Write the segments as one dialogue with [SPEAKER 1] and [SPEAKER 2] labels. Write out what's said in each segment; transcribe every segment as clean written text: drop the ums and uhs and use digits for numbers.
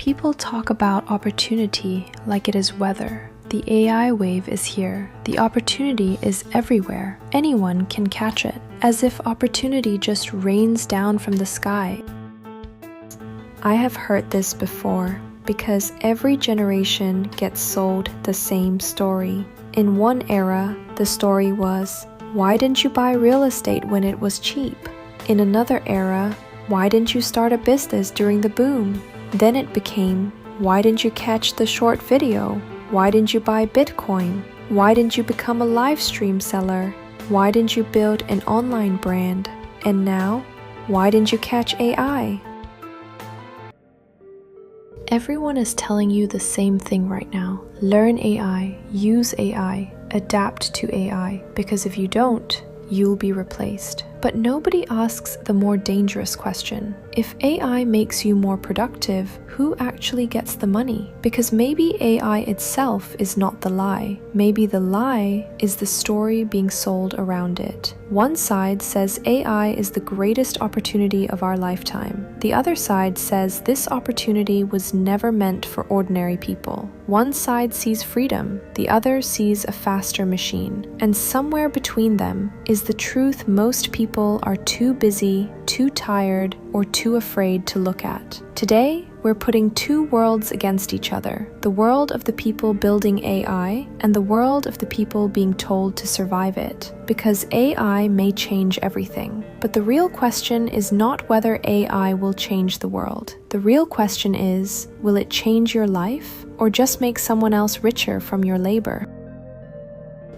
[SPEAKER 1] People talk about opportunity like it is weather. The AI wave is here. The opportunity is everywhere. Anyone can catch it, as if opportunity just rains down from the sky. I have heard this before, because every generation gets sold the same story. In one era, the story was, why didn't you buy real estate when it was cheap? In another era, why didn't you start a business during the boom? Then it became, why didn't you catch the short video? Why didn't you buy Bitcoin? Why didn't you become a live stream seller? Why didn't you build an online brand? And now, why didn't you catch AI? Everyone is telling you the same thing right now. Learn AI, use AI, adapt to AI, because if you don't, you'll be replaced. But nobody asks the more dangerous question. If AI makes you more productive, who actually gets the money? Because maybe AI itself is not the lie. Maybe the lie is the story being sold around it. One side says AI is the greatest opportunity of our lifetime. The other side says this opportunity was never meant for ordinary people. One side sees freedom, the other sees a faster machine. And somewhere between them is the truth most people are too busy, too tired, or too afraid to look at. Today, we're putting two worlds against each other. The world of the people building AI and the world of the people being told to survive it. Because AI may change everything. But the real question is not whether AI will change the world. The real question is, will it change your life or just make someone else richer from your labor?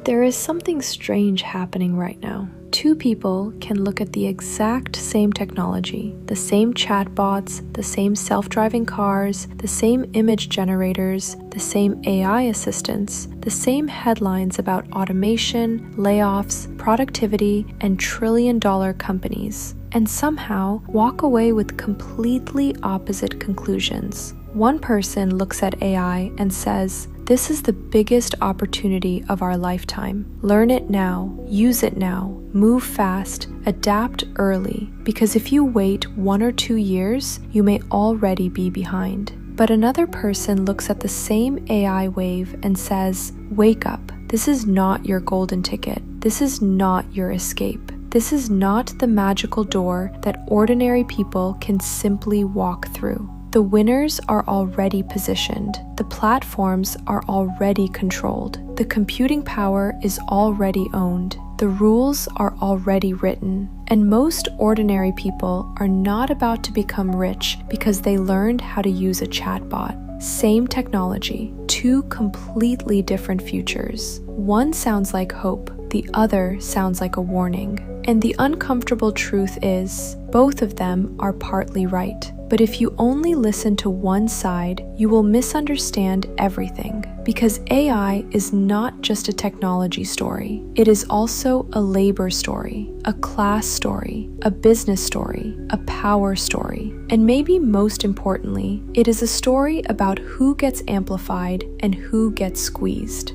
[SPEAKER 1] There is something strange happening right now. Two people can look at the exact same technology, the same chatbots, the same self-driving cars, the same image generators, the same AI assistants, the same headlines about automation, layoffs, productivity, and trillion-dollar companies, and somehow walk away with completely opposite conclusions. One person looks at AI and says, this is the biggest opportunity of our lifetime. Learn it now, use it now, move fast, adapt early, because if you wait 1 or 2 years, you may already be behind. But another person looks at the same AI wave and says, wake up, this is not your golden ticket, this is not your escape. This is not the magical door that ordinary people can simply walk through. The winners are already positioned. The platforms are already controlled. The computing power is already owned. The rules are already written. And most ordinary people are not about to become rich because they learned how to use a chatbot. Same technology, two completely different futures. One sounds like hope, the other sounds like a warning. And the uncomfortable truth is, both of them are partly right. But if you only listen to one side, you will misunderstand everything. Because AI is not just a technology story. It is also a labor story, a class story, a business story, a power story. And maybe most importantly, it is a story about who gets amplified and who gets squeezed.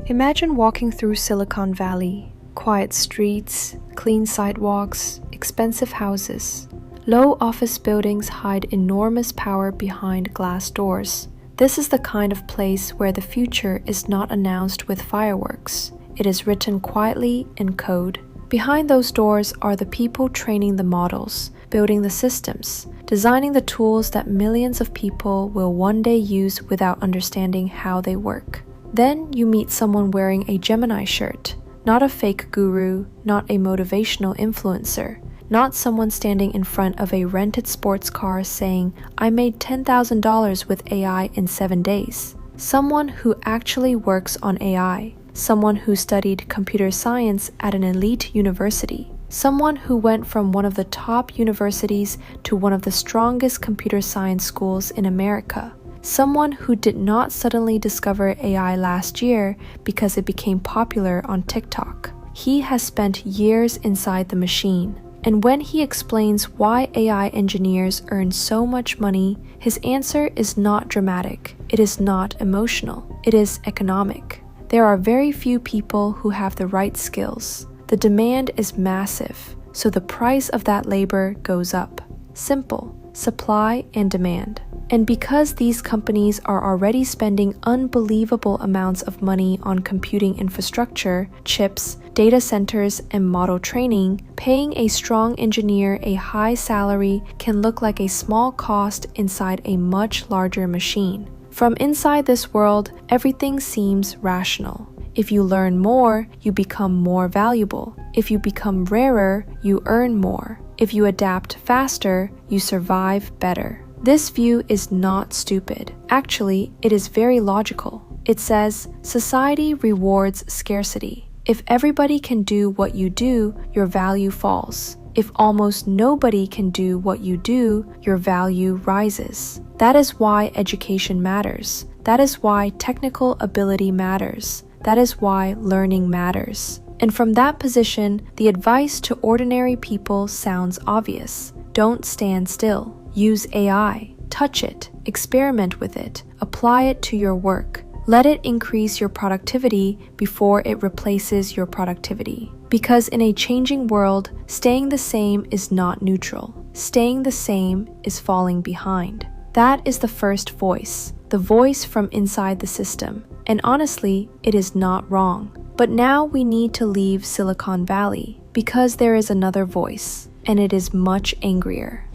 [SPEAKER 1] Imagine walking through Silicon Valley. Quiet streets, clean sidewalks, expensive houses. Low office buildings hide enormous power behind glass doors. This is the kind of place where the future is not announced with fireworks. It is written quietly in code. Behind those doors are the people training the models, building the systems, designing the tools that millions of people will one day use without understanding how they work. Then you meet someone wearing a Gemini shirt, not a fake guru, not a motivational influencer. Not someone standing in front of a rented sports car saying, I made $10,000 with AI in 7 days. Someone who actually works on AI. Someone who studied computer science at an elite university. Someone who went from one of the top universities to one of the strongest computer science schools in America. Someone who did not suddenly discover AI last year because it became popular on TikTok. He has spent years inside the machine. And when he explains why AI engineers earn so much money, his answer is not dramatic. It is not emotional. It is economic. There are very few people who have the right skills. The demand is massive, so the price of that labor goes up. Simple. Supply and demand. And because these companies are already spending unbelievable amounts of money on computing infrastructure, chips, data centers, and model training, paying a strong engineer a high salary can look like a small cost inside a much larger machine. From inside this world, everything seems rational. If you learn more, you become more valuable. If you become rarer, you earn more. If you adapt faster, you survive better. This view is not stupid. Actually, it is very logical. It says, society rewards scarcity. If everybody can do what you do, your value falls. If almost nobody can do what you do, your value rises. That is why education matters. That is why technical ability matters. That is why learning matters. And from that position, the advice to ordinary people sounds obvious. Don't stand still. Use AI. Touch it. Experiment with it. Apply it to your work. Let it increase your productivity before it replaces your productivity. Because in a changing world, staying the same is not neutral. Staying the same is falling behind. That is the first voice, the voice from inside the system. And honestly, it is not wrong. But now we need to leave Silicon Valley because there is another voice, and it is much angrier.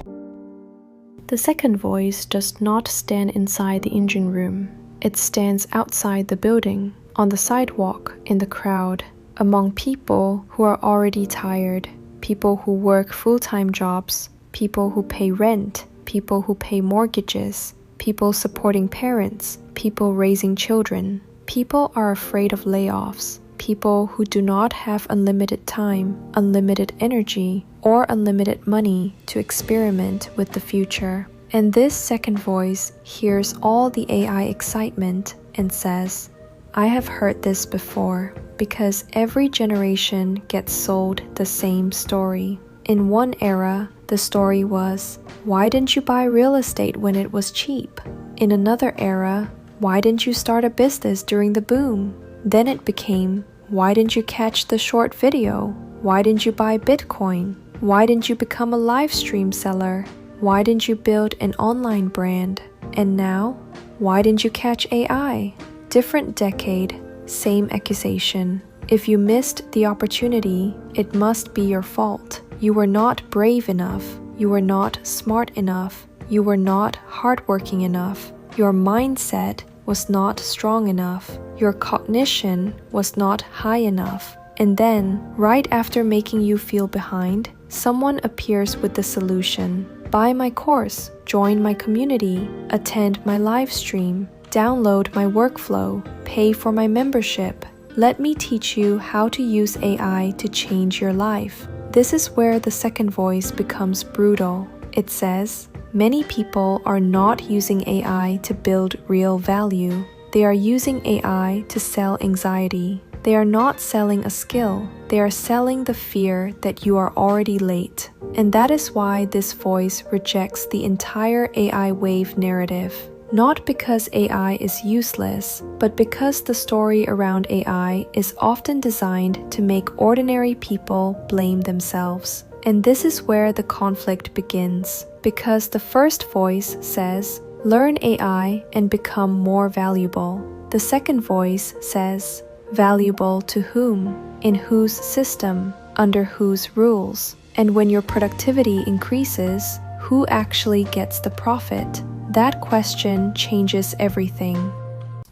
[SPEAKER 1] The second voice does not stand inside the engine room. It stands outside the building, on the sidewalk, in the crowd, among people who are already tired, people who work full-time jobs, people who pay rent, people who pay mortgages, people supporting parents, people raising children. People are afraid of layoffs. People who do not have unlimited time, unlimited energy, or unlimited money to experiment with the future. And this second voice hears all the AI excitement and says, I have heard this before, because every generation gets sold the same story. In one era, the story was, why didn't you buy real estate when it was cheap? In another era, why didn't you start a business during the boom? Then it became, why didn't you catch the short video? Why didn't you buy Bitcoin? Why didn't you become a live stream seller? Why didn't you build an online brand? And now, why didn't you catch AI? Different decade, same accusation. If you missed the opportunity, it must be your fault. You were not brave enough. You were not smart enough. You were not hardworking enough. Your mindset was not strong enough. Your cognition was not high enough. And then, right after making you feel behind, someone appears with the solution. Buy my course, join my community, attend my live stream, download my workflow, pay for my membership. Let me teach you how to use AI to change your life. This is where the second voice becomes brutal. It says, many people are not using AI to build real value. They are using AI to sell anxiety. They are not selling a skill. They are selling the fear that you are already late. And that is why this voice rejects the entire AI wave narrative. Not because AI is useless, but because the story around AI is often designed to make ordinary people blame themselves. And this is where the conflict begins, because the first voice says, learn AI and become more valuable. The second voice says, valuable to whom? In whose system? Under whose rules? And when your productivity increases, who actually gets the profit? That question changes everything.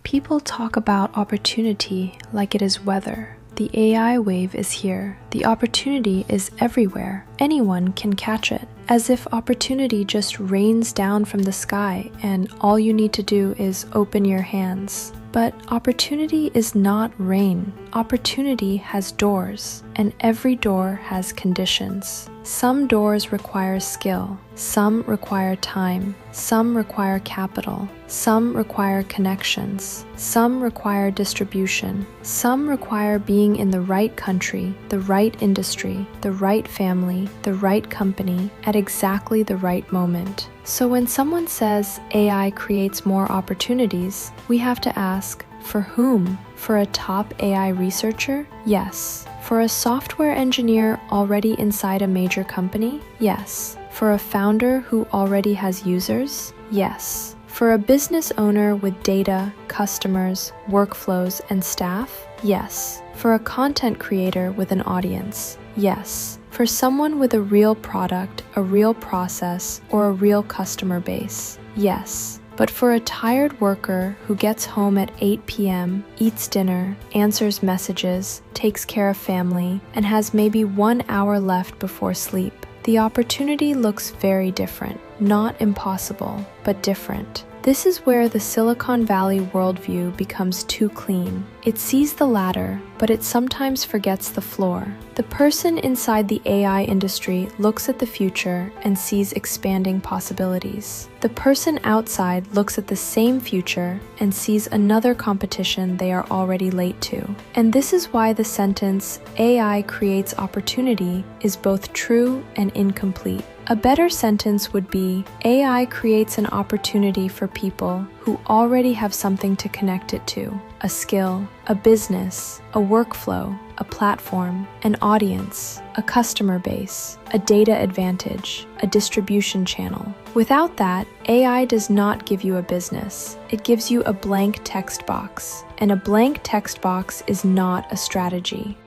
[SPEAKER 1] People talk about opportunity like it is weather. The AI wave is here. The opportunity is everywhere. Anyone can catch it. As if opportunity just rains down from the sky and all you need to do is open your hands. But opportunity is not rain. Opportunity has doors, and every door has conditions. Some doors require skill, some require time, some require capital, some require connections, some require distribution, some require being in the right country, the right industry, the right family, the right company, at exactly the right moment. So when someone says AI creates more opportunities, we have to ask, for whom? For a top AI researcher? Yes. For a software engineer already inside a major company? Yes. For a founder who already has users? Yes. For a business owner with data, customers, workflows, and staff? Yes. For a content creator with an audience? Yes. For someone with a real product, a real process, or a real customer base? Yes. But for a tired worker who gets home at 8 p.m., eats dinner, answers messages, takes care of family, and has maybe 1 hour left before sleep, the opportunity looks very different. Not impossible, but different. This is where the Silicon Valley worldview becomes too clean. It sees the ladder, but it sometimes forgets the floor. The person inside the AI industry looks at the future and sees expanding possibilities. The person outside looks at the same future and sees another competition they are already late to. And this is why the sentence, "AI creates opportunity," is both true and incomplete. A better sentence would be, AI creates an opportunity for people who already have something to connect it to, a skill, a business, a workflow, a platform, an audience, a customer base, a data advantage, a distribution channel. Without that, AI does not give you a business. It gives you a blank text box, and a blank text box is not a strategy.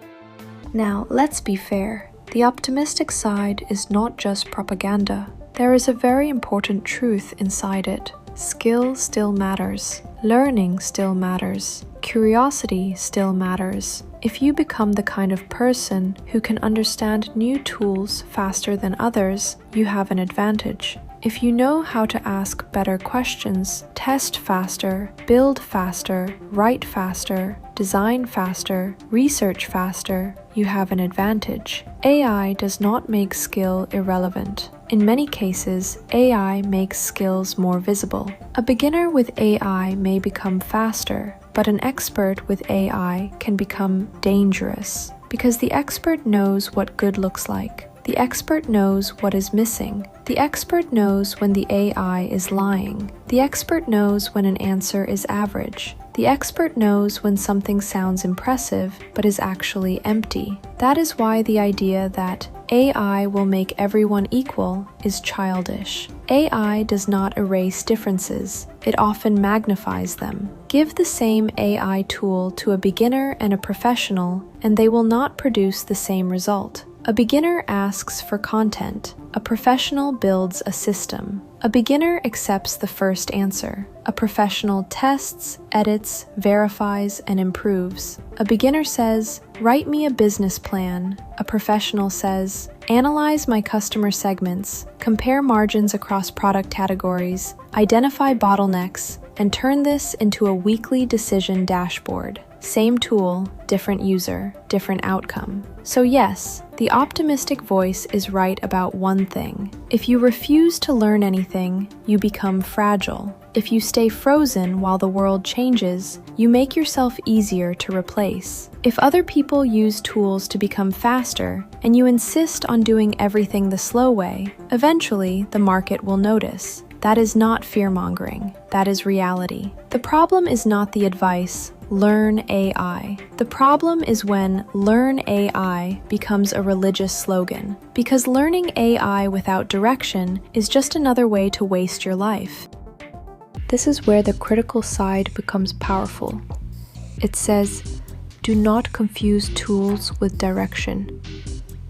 [SPEAKER 1] Now, let's be fair. The optimistic side is not just propaganda. There is a very important truth inside it. Skill still matters. Learning still matters. Curiosity still matters. If you become the kind of person who can understand new tools faster than others, you have an advantage. If you know how to ask better questions, test faster, build faster, write faster, design faster, research faster, you have an advantage. AI does not make skill irrelevant. In many cases, AI makes skills more visible. A beginner with AI may become faster, but an expert with AI can become dangerous, because the expert knows what good looks like. The expert knows what is missing. The expert knows when the AI is lying. The expert knows when an answer is average. The expert knows when something sounds impressive but is actually empty. That is why the idea that AI will make everyone equal is childish. AI does not erase differences. It often magnifies them. Give the same AI tool to a beginner and a professional, and they will not produce the same result. A beginner asks for content. A professional builds a system. A beginner accepts the first answer. A professional tests, edits, verifies, and improves. A beginner says, "Write me a business plan." A professional says, "Analyze my customer segments, compare margins across product categories, identify bottlenecks, and turn this into a weekly decision dashboard." Same tool, different user, different outcome. So yes, the optimistic voice is right about one thing. If you refuse to learn anything, you become fragile. If you stay frozen while the world changes, you make yourself easier to replace. If other people use tools to become faster, and you insist on doing everything the slow way, eventually the market will notice. That is not fear-mongering. That is reality. The problem is not the advice, "Learn AI." The problem is when "Learn AI" becomes a religious slogan, because learning AI without direction is just another way to waste your life. This is where the critical side becomes powerful. It says, "Do not confuse tools with direction.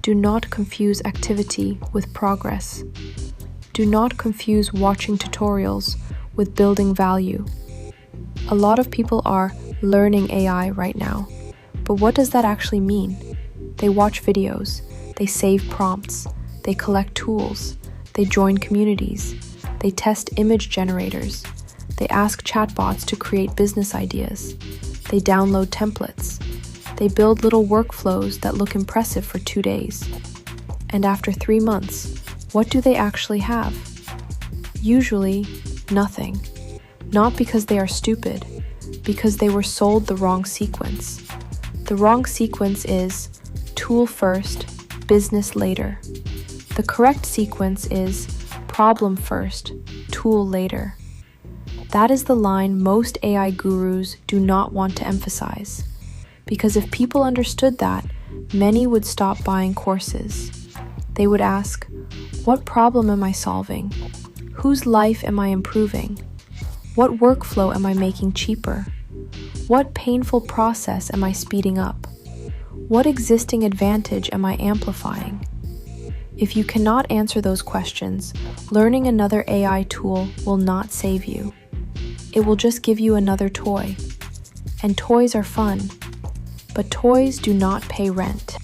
[SPEAKER 1] Do not confuse activity with progress. Do not confuse watching tutorials with building value." A lot of people are learning AI right now, but what does that actually mean? They watch videos, they save prompts, they collect tools, they join communities, they test image generators, they ask chatbots to create business ideas, they download templates, they build little workflows that look impressive for 2 days. And after 3 months, what do they actually have? Usually, nothing. Not because they are stupid, because they were sold the wrong sequence. The wrong sequence is tool first, business later. The correct sequence is problem first, tool later. That is the line most AI gurus do not want to emphasize, because if people understood that, many would stop buying courses. They would ask, what problem am I solving? Whose life am I improving? What workflow am I making cheaper? What painful process am I speeding up? What existing advantage am I amplifying? If you cannot answer those questions, learning another AI tool will not save you. It will just give you another toy. And toys are fun, but toys do not pay rent.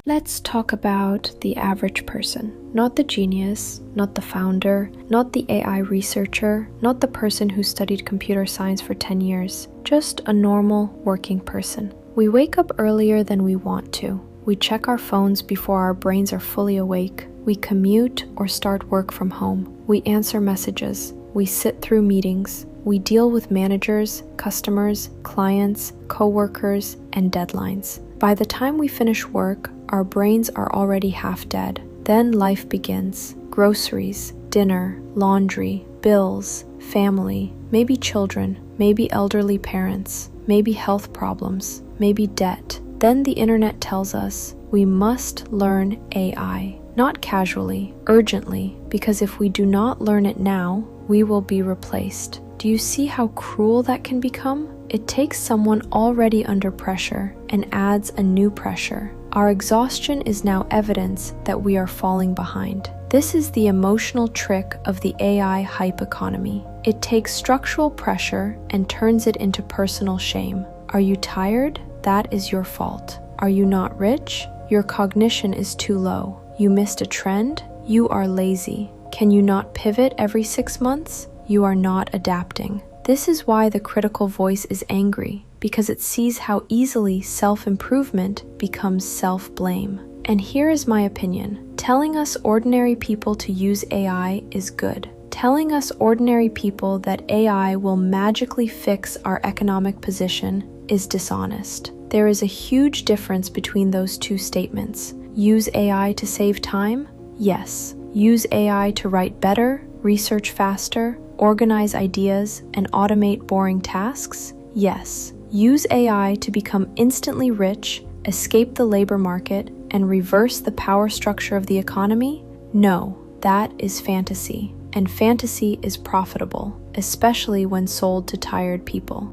[SPEAKER 1] Let's talk about the average person. Not the genius, not the founder, not the AI researcher, not the person who studied computer science for 10 years. Just a normal working person. We wake up earlier than we want to. We check our phones before our brains are fully awake. We commute or start work from home. We answer messages. We sit through meetings. We deal with managers, customers, clients, coworkers, and deadlines. By the time we finish work, our brains are already half dead. Then life begins. Groceries, dinner, laundry, bills, family, maybe children, maybe elderly parents, maybe health problems, maybe debt. Then the internet tells us we must learn AI. Not casually, urgently, because if we do not learn it now, we will be replaced. Do you see how cruel that can become? It takes someone already under pressure and adds a new pressure. Our exhaustion is now evidence that we are falling behind. This is the emotional trick of the AI hype economy. It takes structural pressure and turns it into personal shame. Are you tired? That is your fault. Are you not rich? Your cognition is too low. You missed a trend? You are lazy. Can you not pivot every 6 months? You are not adapting. This is why the critical voice is angry, because it sees how easily self-improvement becomes self-blame. And here is my opinion. Telling us ordinary people to use AI is good. Telling us ordinary people that AI will magically fix our economic position is dishonest. There is a huge difference between those two statements. Use AI to save time? Yes. Use AI to write better, research faster, organize ideas, and automate boring tasks? Yes. Use AI to become instantly rich, escape the labor market, and reverse the power structure of the economy? No, that is fantasy. And fantasy is profitable, especially when sold to tired people.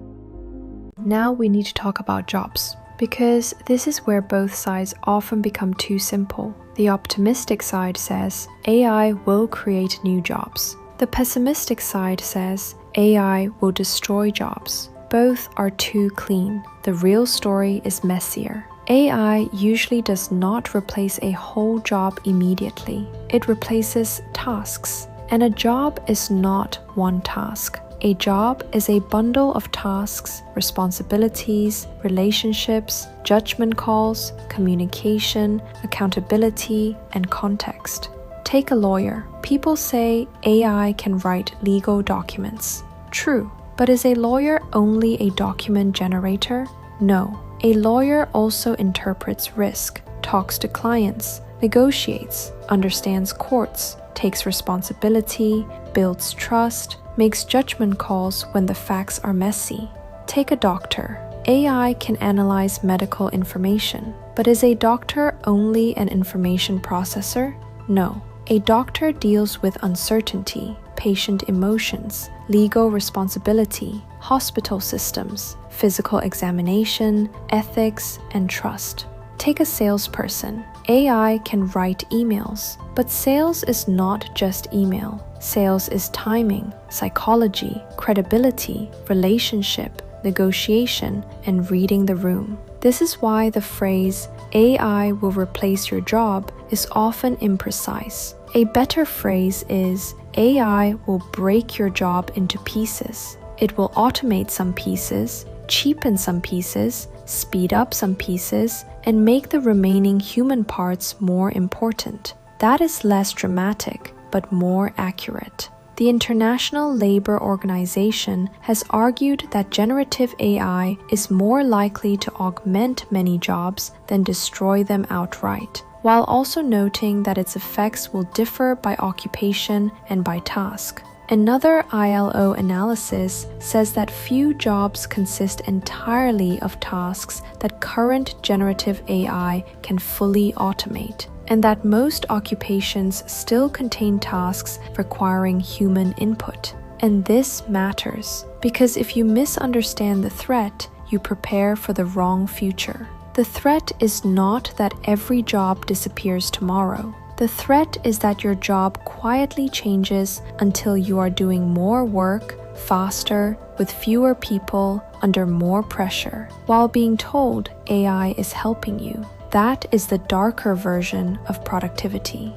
[SPEAKER 1] Now we need to talk about jobs, because this is where both sides often become too simple. The optimistic side says AI will create new jobs. The pessimistic side says AI will destroy jobs. Both are too clean. The real story is messier. AI usually does not replace a whole job immediately. It replaces tasks. And a job is not one task. A job is a bundle of tasks, responsibilities, relationships, judgment calls, communication, accountability, and context. Take a lawyer. People say AI can write legal documents. True, but is a lawyer only a document generator? No. A lawyer also interprets risk, talks to clients, negotiates, understands courts, takes responsibility, builds trust, makes judgment calls when the facts are messy. Take a doctor. AI can analyze medical information, but is a doctor only an information processor? No. A doctor deals with uncertainty, patient emotions, legal responsibility, hospital systems, physical examination, ethics, and trust. Take a salesperson. AI can write emails, but sales is not just email. Sales is timing, psychology, credibility, relationship, negotiation, and reading the room. This is why the phrase, AI will replace your job, is often imprecise. A better phrase is, AI will break your job into pieces. It will automate some pieces, cheapen some pieces, speed up some pieces, and make the remaining human parts more important. That is less dramatic, but more accurate. The International Labour Organization has argued that generative AI is more likely to augment many jobs than destroy them outright, while also noting that its effects will differ by occupation and by task. Another ILO analysis says that few jobs consist entirely of tasks that current generative AI can fully automate, and that most occupations still contain tasks requiring human input. And this matters, because if you misunderstand the threat, you prepare for the wrong future. The threat is not that every job disappears tomorrow. The threat is that your job quietly changes until you are doing more work, faster, with fewer people, under more pressure, while being told AI is helping you. That is the darker version of productivity.